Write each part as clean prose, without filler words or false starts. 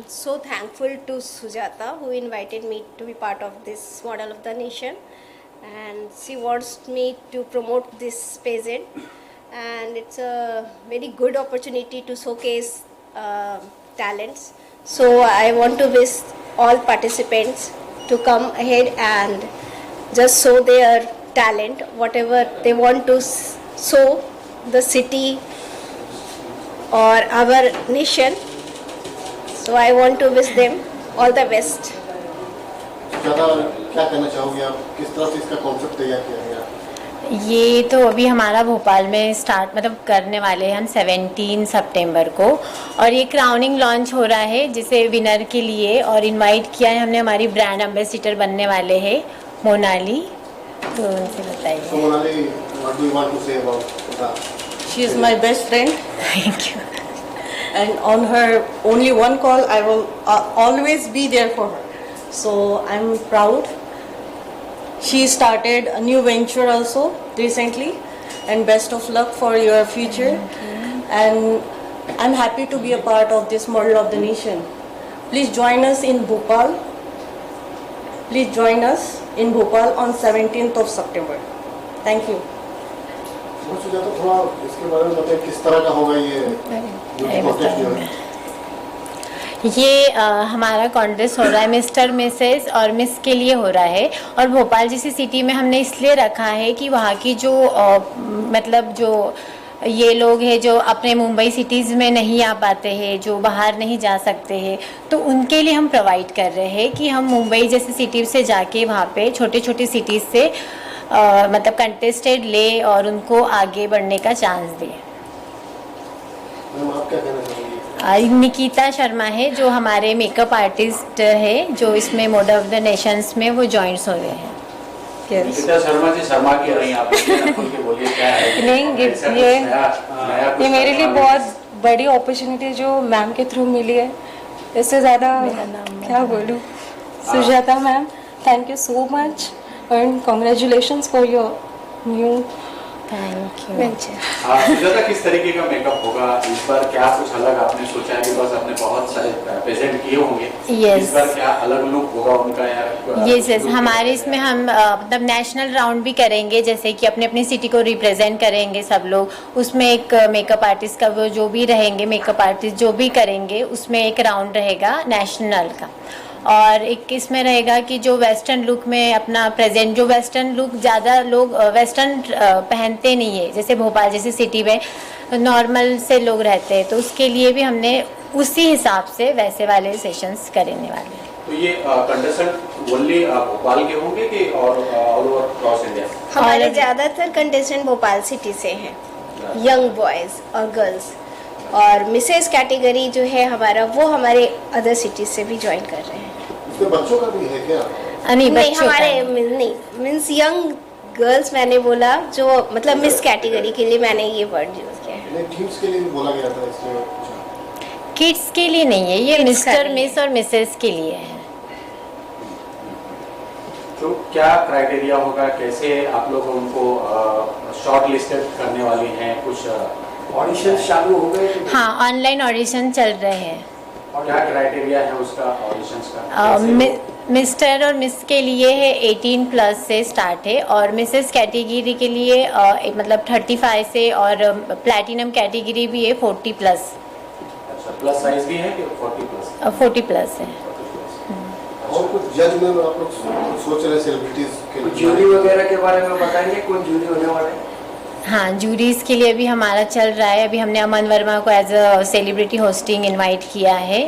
so thankful to Sujata who invited me to be part of this Model of the Nation, and she wants me to promote this pageant, and it's a very good opportunity to showcase talents. So I want to wish all participants to come ahead and just show their talent, whatever they want to show the city or our nation. So I want to wish them all the best. ज़्यादा क्या कहना चाहोगे आप, किस तरह से इसका concept तैयार किया गया? ये तो अभी हमारा भोपाल में स्टार्ट मतलब करने वाले हैं हम 17 सितंबर को, और ये क्राउनिंग लॉन्च हो रहा है जिसे विनर के लिए, और इनवाइट किया है हमने हमारी ब्रांड एम्बेसडर बनने वाले हैं मोनाली, तो उनसे बताइए। So Monali, what do you want to say about that? She is my best friend, thank you. and on her only one call, I will always be there for her. So I'm proud. She started a new venture also recently, and best of luck for your future. And I'm happy to be a part of this Model of the Nation. Please join us in Bhopal. Please join us in Bhopal on 17th of September. Thank you. मुझे ज़्यादा थोड़ा इसके बारे में बताइए, किस तरह का होगा ये कॉन्टेस्ट जो है? ये हमारा कॉन्टेस्ट हो रहा है मिस्टर मिसेस और मिस के लिए हो रहा है, और भोपाल जैसी सिटी में हमने इसलिए रखा है कि वहाँ की जो मतलब जो ये लोग हैं जो अपने मुंबई सिटीज़ में नहीं आ पाते हैं, जो बाहर नहीं जा सकते हैं, तो उनके लिए हम प्रोवाइड कर रहे हैं कि हम मुंबई जैसी सिटी से जाके वहाँ पे छोटे छोटे सिटीज़ से मतलब कंटेस्टेड ले और उनको आगे बढ़ने का चांस दें। मैम आप क्या कहना चाहेंगे? निकिता शर्मा है जो हमारे मेकअप आर्टिस्ट है, जो इसमें मॉडल ऑफ द नेशंस में वो जॉइंट्स हो गए हैं। निकिता शर्मा जी, शर्मा क्यों रही आप? खुल के बोलिए क्या है? नहीं, ये मेरे लिए बहुत बड़ी अपॉर्चुनिटी जो मैम के थ्रू मिली है, इससे ज़्यादा क्या बोलूँ। Sujata ma'am, thank you so much and congratulations for your new thank you. Venture. Sujata, किस तरीके का मेकअप होगा इस बार? क्या कुछ अलग आपने सोचा है? बिकॉज आपने बहुत सारे प्रेजेंट किए होंगे। Yes. इस बार क्या अलग लुक होगा उनका यार? यस, हमारे इसमें हम मतलब नेशनल राउंड भी करेंगे, जैसे कि अपने अपनी सिटी को रिप्रेजेंट करेंगे सब लोग। उसमें एक मेकअप आर्टिस्ट का वो जो भी रहेंगे, मेकअप आर्टिस्ट जो भी करेंगे, उसमें एक राउंड रहेगा नेशनल का, और एक इसमें रहेगा कि जो वेस्टर्न लुक में अपना प्रेजेंट, जो वेस्टर्न लुक ज़्यादा लोग वेस्टर्न पहनते नहीं है, जैसे भोपाल जैसी सिटी में नॉर्मल से लोग रहते हैं, तो उसके लिए भी हमने उसी हिसाब से वैसे वाले सेशंस करने वाले हैं। तो ये कंटेस्टेंट ओनली भोपाल के होंगे कि और ऑल ओवर क्रॉस इंडिया? हमारे ज़्यादातर कंटेस्टेंट भोपाल सिटी से हैं, यंग बॉयज़ और गर्ल्स, और मिसेस कैटेगरी जो है हमारा, वो हमारे अदर सिटीज से भी ज्वाइन कर रहे हैं। इसमें बच्चों का भी है क्या? नहीं, नहीं, हमारे नहीं मीन्स यंग गर्ल्स मैंने बोला, जो मतलब मिस कैटेगरी के लिए मैंने ये वर्ड यूज किया है। नहीं, टीम्स के लिए भी बोला गया था इसलिए। किड्स के लिए नहीं है ये, मिस्टर मिस और मिसेस के लिए है। तो क्या क्राइटेरिया होगा, कैसे आप लोग उनको शॉर्ट लिस्टेड करने वाली हैं? कुछ ऑडिशन चालू हो गए? हाँ, ऑनलाइन ऑडिशन चल रहे हैं। क्या क्राइटेरिया है उसका, ऑडिशंस का? मिस्टर और मिस के लिए है 18 प्लस से स्टार्ट है, और मिसेस कैटेगरी के लिए मतलब 35 से, और प्लैटिनम कैटेगरी भी है 40 प्लस। अच्छा, प्लस साइज भी है कि 40 प्लस? 40 प्लस है। और कुछ जज में आप लोग सोच रहे सेलिब्रिटीज के लिए? जूरी वगैरह के बारे में बताएंगे, कौन जूरी होने वाले हैं? हाँ, जूरीज के लिए भी हमारा चल रहा है। अभी हमने अमन वर्मा को as a celebrity hosting invite किया है,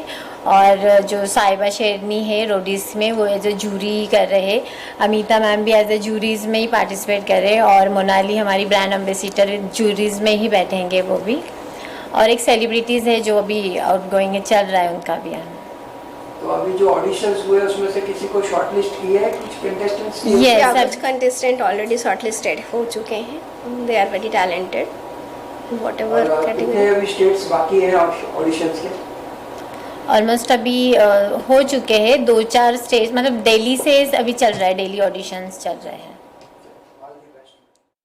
और जो साहिबा शेरनी है रोडीज में, वो एज अ जूरी कर रहे हैं। अमिता मैम भी एज अ जूरीज में ही पार्टिसिपेट कर रहे हैं, और मोनाली हमारी ब्रांड एम्बेसडर जूरीज में ही बैठेंगे वो भी, और एक सेलिब्रिटीज़ है जो अभी आउटगोइंग चल रहा है, उनका भी है। तो अभी जो ऑडिशंस हुए उसमें से किसी को शॉर्टलिस्ट किया है, कुछ कंटेस्टेंट्स? Yes, कुछ कंटेस्टेंट ऑलरेडी शॉर्टलिस्टेड हो चुके हैं, they are very talented whatever category. कितने अभी स्टेट्स बाकी हैं ऑडिशंस के? ऑलमोस्ट अभी हो चुके हैं 2-4 स्टेज, मतलब दिल्ली से अभी चल रहा है, डेली ऑडिशंस चल रहे हैं।